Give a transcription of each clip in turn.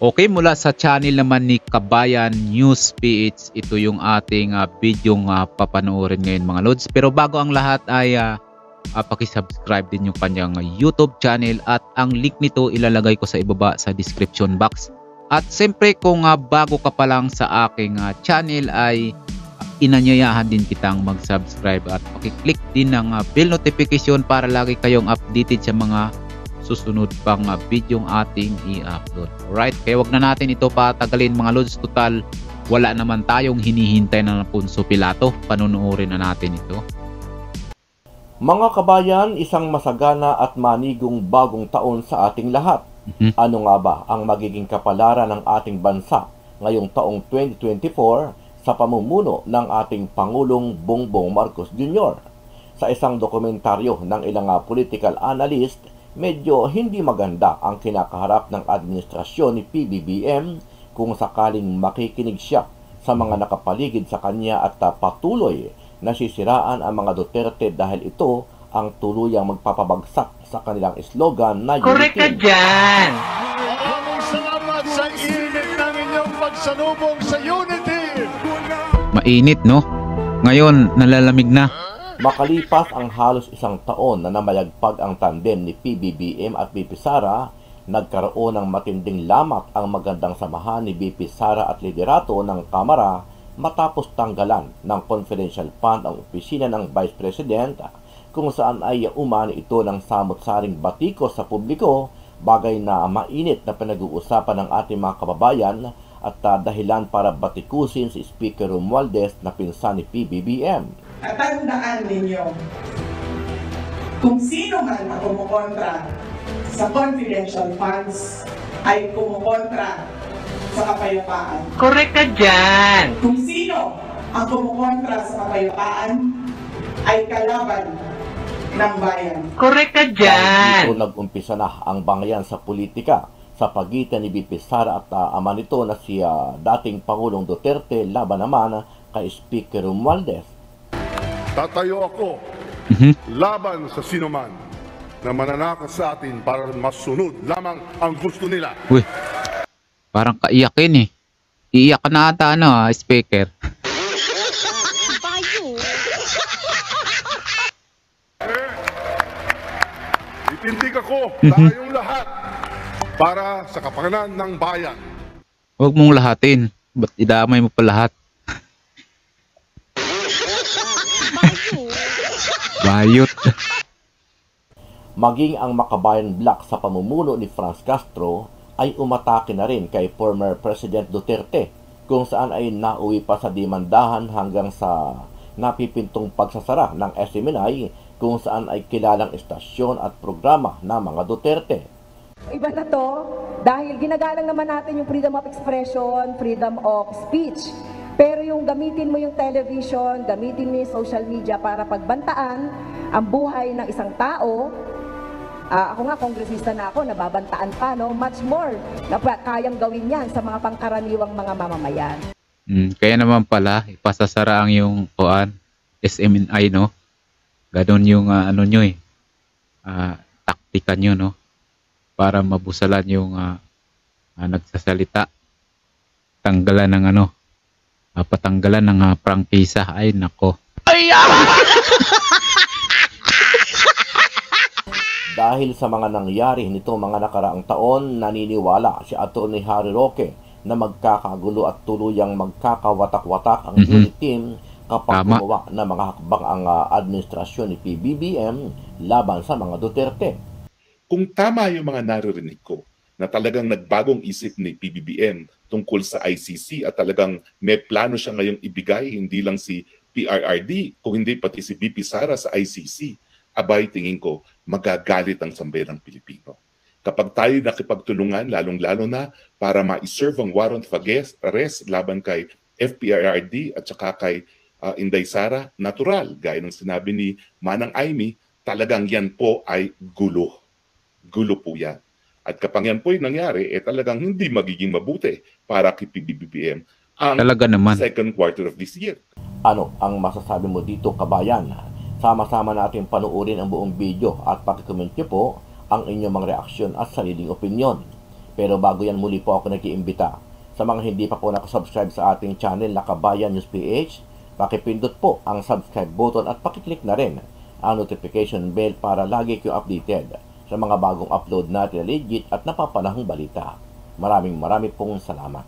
Okay, mula sa channel naman ni Kabayan News PH, ito yung ating video papanoorin ngayon mga lods. Pero bago ang lahat ay pakisubscribe din yung kanyang YouTube channel at ang link nito ilalagay ko sa ibaba sa description box. At siyempre kung bago ka pa lang sa aking channel ay inanyayahan din kitang mag-subscribe at pakiclick din ng bell notification para lagi kayong updated sa mga susunod pang video yung ating i-upload. Alright, kaya wag na natin ito patagalin mga lods. Total, wala naman tayong hinihintay na Poncio Pilato. Panunuorin na natin ito. Mga kabayan, isang masagana at manigong bagong taon sa ating lahat. Ano nga ba ang magiging kapalaran ng ating bansa ngayong taong 2024 sa pamumuno ng ating Pangulong Bongbong Marcos Jr.? Sa isang dokumentaryo ng ilang political analyst, medyo hindi maganda ang kinakaharap ng administrasyon ni PBBM kung sakaling makikinig siya sa mga nakapaligid sa kanya at patuloy na sisiraan ang mga Duterte dahil ito ang tuluyang magpapabagsak sa kanilang slogan na Correct ka dyan! Maraming salamat sa init ng inyong pagsalubong sa Unity! Mainit, no? Ngayon, nalalamig na. Makalipas ang halos isang taon na namayagpag ang tandem ni PBBM at BP Sara, nagkaroon ng matinding lamat ang magandang samahan ni BP Sara at liderato ng Kamara matapos tanggalan ng confidential fund ang opisina ng Vice President kung saan ay umani ito ng samot-saring batikos sa publiko, bagay na mainit na pinag-uusapan ng ating mga kababayan at dahilan para batikusin si Speaker Romualdez na pinsan ni PBBM. At tandaan ninyo, kung sino man ang kumukontra sa confidential funds ay kumukontra sa kapayapaan. Correct ka dyan! Kung sino ang kumukontra sa kapayapaan ay kalaban ng bayan. Correct ka Dahil dyan! dito nag-umpisa na ang bangayan sa politika sa pagitan ni BP Sara at ama nito na si dating Pangulong Duterte laban naman kay Speaker Romualdez. Tatayo ako laban sa sinuman na mananakas sa atin para masunod lamang ang gusto nila. Uy, parang kaiyakin eh. Iiyak ka na ata speaker. Itindig ako tayong lahat para sa kapakanan ng bayan. Huwag mong lahatin. Ba't idamay mo pa lahat? Bayot. Maging ang Makabayan Bloc sa pamumuno ni Franz Castro ay umatake na rin kay former President Duterte kung saan ay nauwi pa sa demandahan hanggang sa napipintong pagsasara ng SMNI kung saan ay kilalang estasyon at programa ng mga Duterte. Iba na to dahil ginagalang naman natin yung freedom of expression, freedom of speech. Pero yung gamitin mo yung television, gamitin mo yung social media para pagbantaan ang buhay ng isang tao. Ako nga, kongresista na ako, nababantaan pa, no? Much more na kayang gawin yan sa mga pangkaraniwang mga mamamayan. Kaya naman pala, ipasasara ang yung SMNI, no? Ganon yung nyo taktika nyo, no? Para mabusalan yung nagsasalita. Tanggalan ng patanggalan ng prangkisa. Ay nako. Dahil sa mga nangyari nito mga nakaraang taon, naniniwala si Atty. Harry Roque na magkakagulo at tuluyang magkakawatak-watak ang unit team kapag gumawa ng mga hakbang ang administrasyon ni PBBM laban sa mga Duterte. Kung tama yung mga naririnig ko, na talagang nagbagong isip ni PBBM tungkol sa ICC at talagang may plano siya ngayong ibigay, hindi lang si PRRD, kung hindi pati si BP Sara sa ICC, abay tingin ko magagalit ang sambayanang Pilipino. Kapag tayo nakipagtulungan, lalong-lalo na para ma-serve ang warrant of arrest laban kay FPRRD at saka kay Inday Sara, natural, gaya ng sinabi ni Manang Aimee, talagang yan po ay gulo. Gulo po yan. At kapag yan po'y nangyari, talagang hindi magiging mabuti para kay PBBM ang talaga naman. Second quarter of this year. Ano ang masasabi mo dito, kabayan? Sama-sama natin panuorin ang buong video at pakicomment niyo po ang inyong mga reaksyon at sariling opinyon. Pero bago yan, muli po ako nag-iimbita sa mga hindi pa po nakasubscribe sa ating channel na Kabayan News PH, pakipindot po ang subscribe button at pakiclick na rin ang notification bell para lagi kayo updated sa mga bagong upload natin na legit at napapanahong balita. Maraming pong salamat.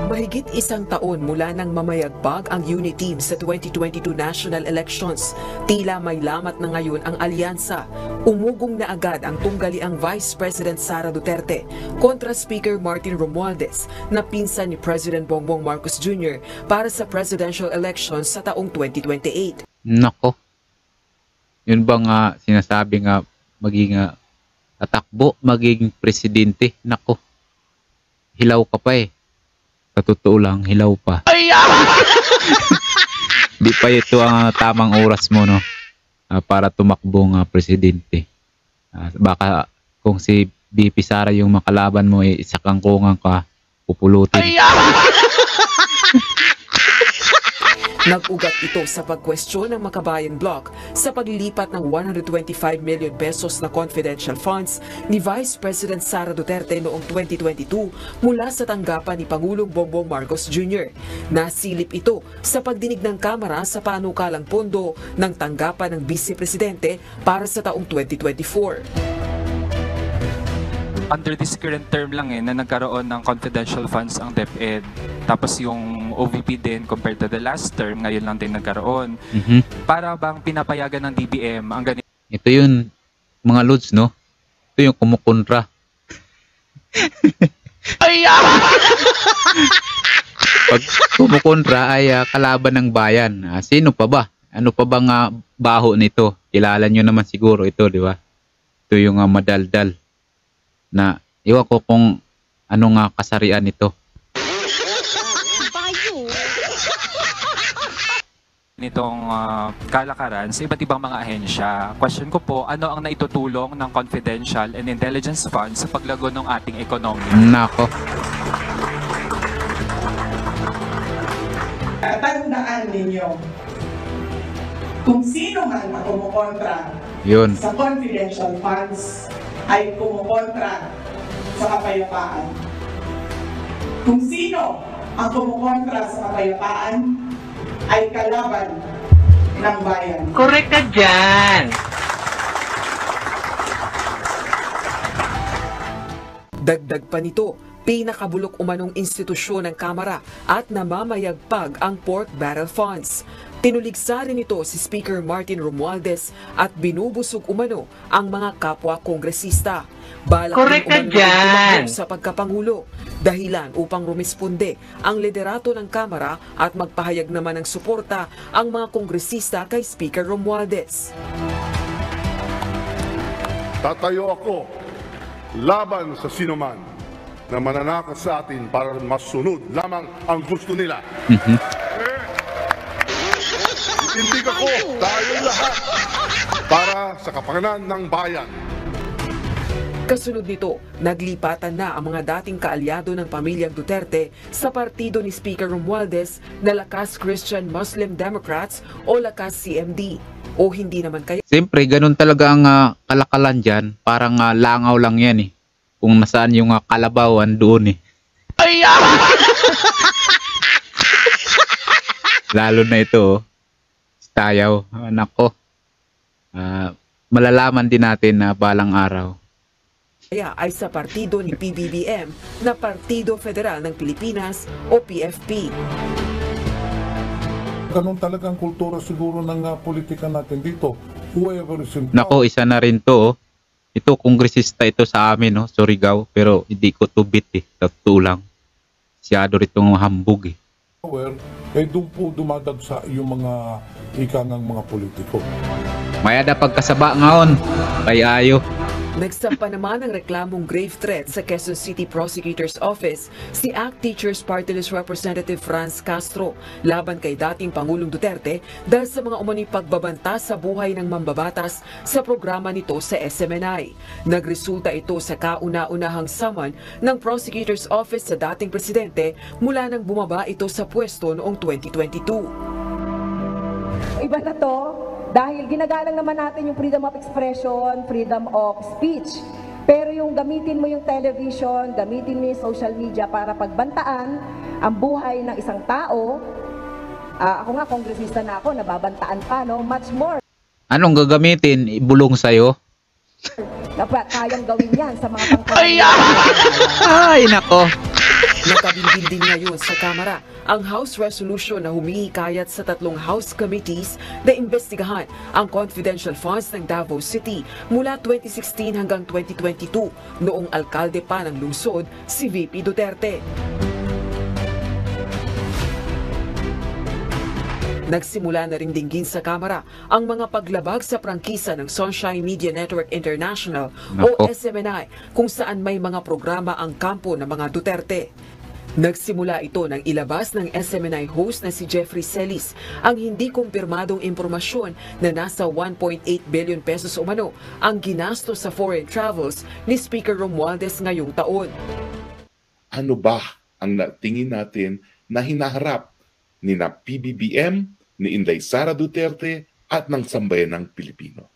Mahigit isang taon mula nang mamayagbag ang UNITEAM sa 2022 national elections, tila may lamat na ngayon ang alyansa. Umugong na agad ang tunggaliang Vice President Sara Duterte kontra Speaker Martin Romualdez na pinsan ni President Bongbong Marcos Jr. para sa presidential elections sa taong 2028. Nako. Yun ba nga sinasabi nga maging tatakbo, magiging presidente? Nako. Hilaw ka pa eh. Sa totoo lang, hilaw pa. Di pa ito ang tamang oras mo, no? Para tumakbong presidente. Baka kung si BP Sara yung makalaban mo, isa kang kungang ka, pupulutin. Nag-ugat ito sa pagkwestiyon ng Makabayan Bloc sa paglilipat ng 125 million pesos na confidential funds ni Vice President Sara Duterte noong 2022 mula sa tanggapan ni Pangulong Bongbong Marcos Jr. Nasilip ito sa pagdinig ng Kamara sa panukalang pondo ng tanggapan ng Vice Presidente para sa taong 2024. Under this current term lang na nagkaroon ng confidential funds ang DepEd. Tapos yung OVP din compared to the last term, ngayon lang din nagkaroon. Para bang pinapayagan ng DBM ang ganito? Ito yun, mga lods, no? Ito yung kumukontra. Pag kumukontra ay kalaban ng bayan. Sino pa ba? Ano pa bang baho nito? Kilala nyo naman siguro ito, di ba? Ito yung madaldal. Na iwan ko kung ano nga kasarian nito. Nitong kalakaran sa iba't ibang mga ahensya. Question ko po, ano ang naitutulong ng confidential and intelligence funds sa paglago ng ating ekonomiya? Nako. Tandaan ninyo, kung sino man ang kumukontra sa confidential funds, ay kumukontra sa kapayapaan. Kung sino ang kumukontra sa kapayapaan, ay kalaban ng bayan. Correct ka dyan! Dagdag pa nito, pinakabulok umanong institusyon ng Kamara at namamayagpag ang pork barrel funds. Tinuligsa rin ito si Speaker Martin Romualdez at binubusog umano ang mga kapwa kongresista. Balak din umano sa pagkapangulo, dahilan upang rumisponde ang liderato ng Kamara at magpahayag naman ng suporta ang mga kongresista kay Speaker Romualdez. Tatayo ako laban sa sinuman na mananakot sa atin para masunod lamang ang gusto nila. Tindig ako, tayo lahat, para sa kapakanan ng bayan. Kasunod nito, naglipatan na ang mga dating kaalyado ng pamilyang Duterte sa partido ni Speaker Romualdez na Lakas Christian Muslim Democrats o Lakas CMD. O hindi naman kaya. Siyempre, ganun talaga ang kalakalan dyan. Parang langaw lang yan eh. Kung nasaan yung kalabawan doon eh. Lalo na ito tayaw. Nako. Malalaman din natin na balang araw. Kaya ay sa partido ni PBBM na Partido Federal ng Pilipinas o PFP. Ganun talagang kultura siguro ng politika natin dito. Whoever is in power. Nako, isa na rin to. Ito, kongresista ito sa amin, no? Surigao. Pero hindi ko tubit eh. Totoo lang. Siyado rito ng hambog eh. Doon po dumadagsa yung mga ikangang mga politiko. Mayada pagkasaba ngaon. Kay ayo. Nagsampa naman ng reklamong grave threat sa Quezon City Prosecutor's Office si ACT Teachers Party List Representative Franz Castro laban kay dating Pangulong Duterte dahil sa mga umano'y pagbabanta sa buhay ng mambabatas sa programa nito sa SMNI. Nagresulta ito sa kauna-unahang summon ng Prosecutor's Office sa dating presidente mula nang bumaba ito sa pwesto noong 2022. Iba na to. Dahil ginagalang naman natin yung freedom of expression, freedom of speech. Pero yung gamitin mo yung television, gamitin mo yung social media para pagbantaan ang buhay ng isang tao, ako nga, kongresista na ako, nababantaan pa, no? Much more. Anong gagamitin? Ibulong sa'yo? Dapat kayang gawin yan sa mga pangkalan. Ay, nako. Nakabinbin din ngayon sa Kamara ang House Resolution na humihikayat sa 3 House Committees na imbestigahan ang confidential funds ng Davao City mula 2016 hanggang 2022 noong alkalde pa ng lungsod si VP Duterte. Nagsimula na rin dinggin sa Kamara ang mga paglabag sa prangkisa ng Sunshine Media Network International o SMNI kung saan may mga programa ang kampo ng mga Duterte. Nagsimula ito nang ilabas ng SMNI host na si Jeffrey Celis ang hindi kumpirmadong impormasyon na nasa 1.8 billion pesos umano ang ginastos sa foreign travels ni Speaker Romualdez ngayong taon. Ano ba ang tingin natin na hinaharap ni na PBBM, ni Inday Sara Duterte at ng sambayan ng Pilipino?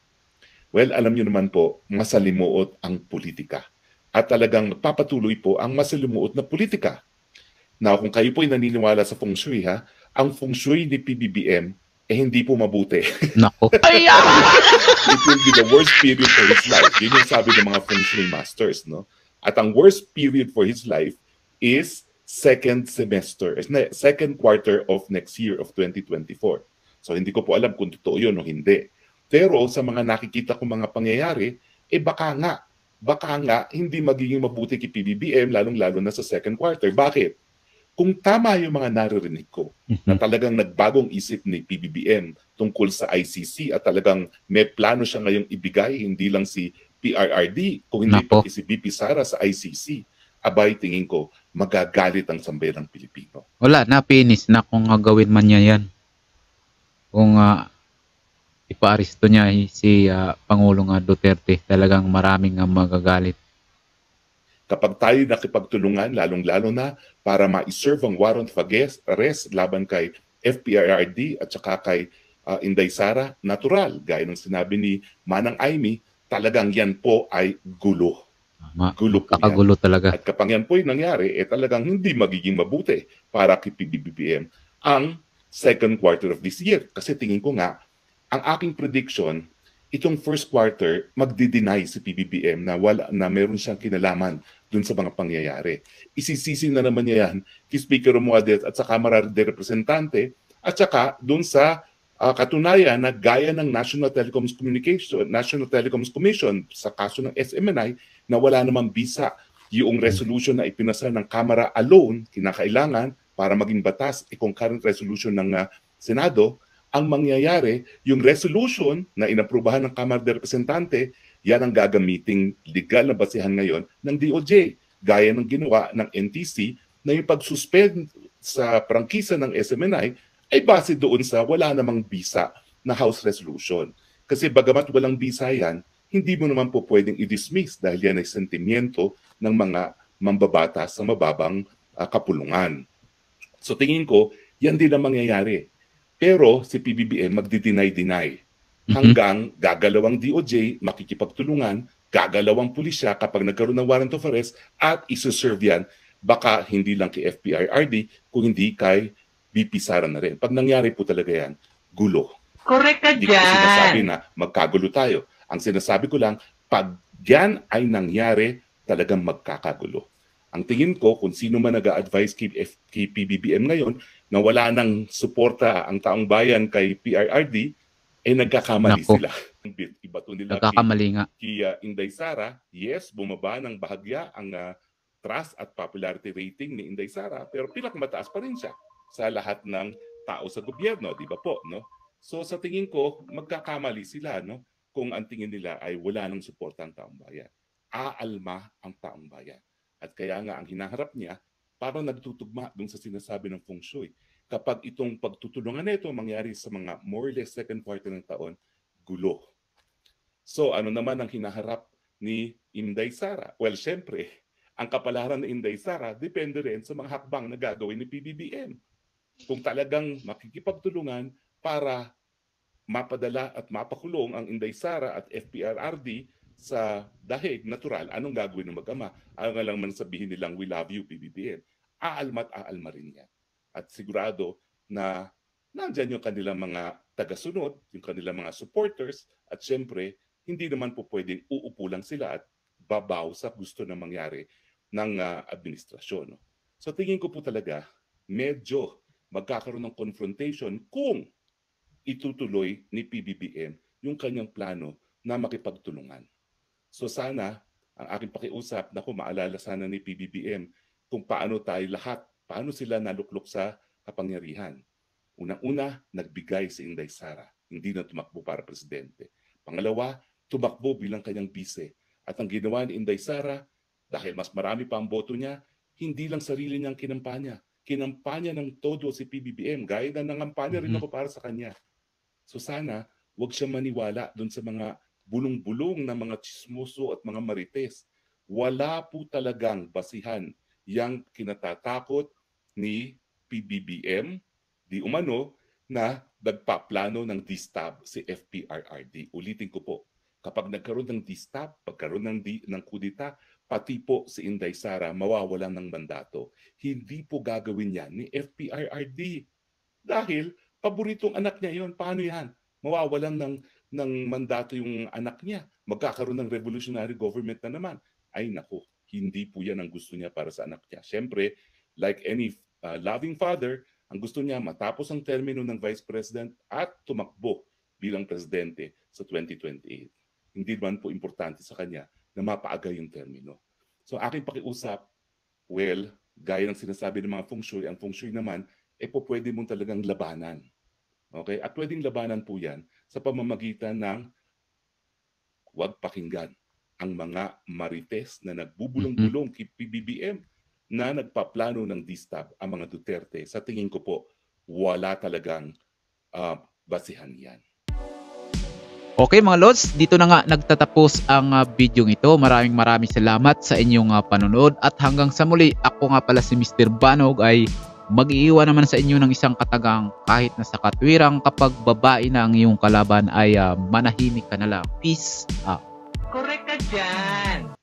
Well, alam niyo naman po, masalimuot ang politika. At talagang papatuloy po ang masalimuot na politika. Now, kung kayo po ay naniniwala sa feng shui, ang feng shui ni PBBM hindi po mabuti. Nako. It will be the worst period for his life. Yun yung sabi ng mga feng shui masters, no? At ang worst period for his life is second quarter of next year of 2024. So hindi ko po alam kung totoo yun o hindi. Pero sa mga nakikita kong mga pangyayari, baka nga hindi magiging mabuti kay PBBM lalong-lalo na sa second quarter. Bakit? Kung tama yung mga naririnig ko na talagang nagbagong isip ni PBBM tungkol sa ICC at talagang may plano siya ngayong ibigay, hindi lang si PRRD, kung hindi pati si BP Sara sa ICC, abay tingin ko, magagalit ang sambayan ng Pilipino. Wala, napinis na kung gawin man niya yan. Kung ipaaresto niya si Pangulong Duterte, talagang maraming magagalit. Kapag tayo nakipagtulungan, lalong-lalo na para ma-serve ang warrant of arrest laban kay FPRRD at saka kay Inday Sara, natural, gaya ng sinabi ni Manang Aimee, talagang yan po ay gulo. Gulo po kakagulo yan talaga. At kapag yan po yung nangyari, talagang hindi magiging mabuti para kay PBBM ang second quarter of this year. Kasi tingin ko nga, ang aking prediction, itong first quarter, magdi-deny si PBBM na meron siyang kinalaman dun sa mga pangyayari. Isisisi na naman niya yan kay Speaker Romualdez at sa Kamara de Representante at saka dun sa katunayan na gaya ng National Telecoms Commission sa kaso ng SMNI na wala namang bisa yung resolution na ipinasa ng Kamara alone, kinakailangan para maging batas, concurrent resolution ng Senado, ang mangyayari, yung resolution na inaprubahan ng Kamara de Representante, yan ang gagamiting legal na basihan ngayon ng DOJ. Gaya ng ginawa ng NTC na yung pag-suspend sa prangkisa ng SMNI ay base doon sa wala namang bisa na House Resolution. Kasi bagamat walang bisa yan, hindi mo naman po pwedeng i-dismiss dahil yan ay sentimiento ng mga mambabatas sa mababang kapulungan. So tingin ko, yan din ang mangyayari. Pero si PBBM magdi-deny-deny hanggang gagalawang DOJ, makikipagtulungan, gagalawang pulisya kapag nagkaroon ng warrant of arrest at isuserve yan, baka hindi lang kay FPRRD, kung hindi kay BP Sara na rin. Pag nangyari po talaga yan, gulo. Correct ka Hindi ko sinasabi na magkagulo tayo. Ang sinasabi ko lang, pag yan ay nangyari, talagang magkakagulo. Ang tingin ko, kung sino man nag-a-advise kay PBBM ngayon na wala nang suporta ang taong bayan kay PRRD, nagkakamali sila. Ibato nila kay Inday Sara, yes, bumaba ng bahagya ang trust at popularity rating ni Inday Sara, pero pinakamataas pa rin siya sa lahat ng tao sa gobyerno, di ba po? No? So sa tingin ko, magkakamali sila kung ang tingin nila ay wala nang suporta ang taong bayan. Aalma ang taong bayan. At kaya nga ang hinaharap niya, parang nagtutugma dun sa sinasabi ng feng shui. Kapag itong pagtutulungan nito mangyari sa mga more or less second quarter ng taon, gulo. So ano naman ang hinaharap ni Inday Sara? Well, syempre, ang kapalaran ni Inday Sara depende rin sa mga hakbang na gagawin ni PBBM. Kung talagang makikipagtulungan para mapadala at mapakulong ang Inday Sara at FPRRD sa dahig, natural, anong gagawin ng mag-ama? Ano nga lang man sabihin nilang, we love you, PBBM. Aalma't aalma rin yan. At sigurado na nandyan yung kanilang mga tagasunod, yung kanilang mga supporters, at syempre, hindi naman po pwedeng uupo lang sila at babaw sa gusto na mangyari ng administrasyon. No? So tingin ko po talaga, medyo magkakaroon ng confrontation kung itutuloy ni PBBM yung kanyang plano na makipagtulungan. So sana, ang aking pakiusap, naku, maalala sana ni PBBM kung paano tayo lahat, paano sila naluklok sa kapangyarihan. Unang-una, nagbigay si Inday Sara, hindi na tumakbo para presidente. Pangalawa, tumakbo bilang kanyang bise. At ang ginawa ni Inday Sara, dahil mas marami pa ang boto niya, hindi lang sarili niyang kinampanya. Kinampanya ng todo si PBBM, gaya na nangampanya rin ako para sa kanya. So sana, huwag siya maniwala doon sa mga bulong-bulong na mga chismoso at mga marites. Wala po talagang basihan yang kinatatakot ni PBBM, di umano, na nagpaplano ng distab si FPRRD. Ulitin ko po, kapag nagkaroon ng distab, pagkaroon ng kudita, pati po si Inday Sara mawawalan ng mandato. Hindi po gagawin yan ni FPRRD. Dahil paboritong anak niya yon. Paano yan? Mawawalan ng mandato yung anak niya. Magkakaroon ng revolutionary government na naman. Ay nako, hindi po yan ang gusto niya para sa anak niya. Siyempre, like any loving father, ang gusto niya matapos ang termino ng Vice President at tumakbo bilang presidente sa 2028. Hindi man po importante sa kanya na mapaaga yung termino. So aking pakiusap, well, gaya ng sinasabi ng mga feng shui, ang feng shui naman, po pwede mong talagang labanan. Okay? At pwedeng labanan po yan sa pamamagitan ng huwag pakinggan ang mga marites na nagbubulong-bulong kay PBBM na nagpaplano ng distab ang mga Duterte. Sa tingin ko po, wala talagang basihan yan. Okay mga Lods, dito na nga nagtatapos ang video ito. Maraming salamat sa inyong panonood at hanggang sa muli, ako nga pala si Mr. Banog ay mag-iiwan naman sa inyo ng isang katagang kahit na sa katwirang kapag babae na ang iyong kalaban ay manahimik ka na lang. Peace out. Correct ka dyan.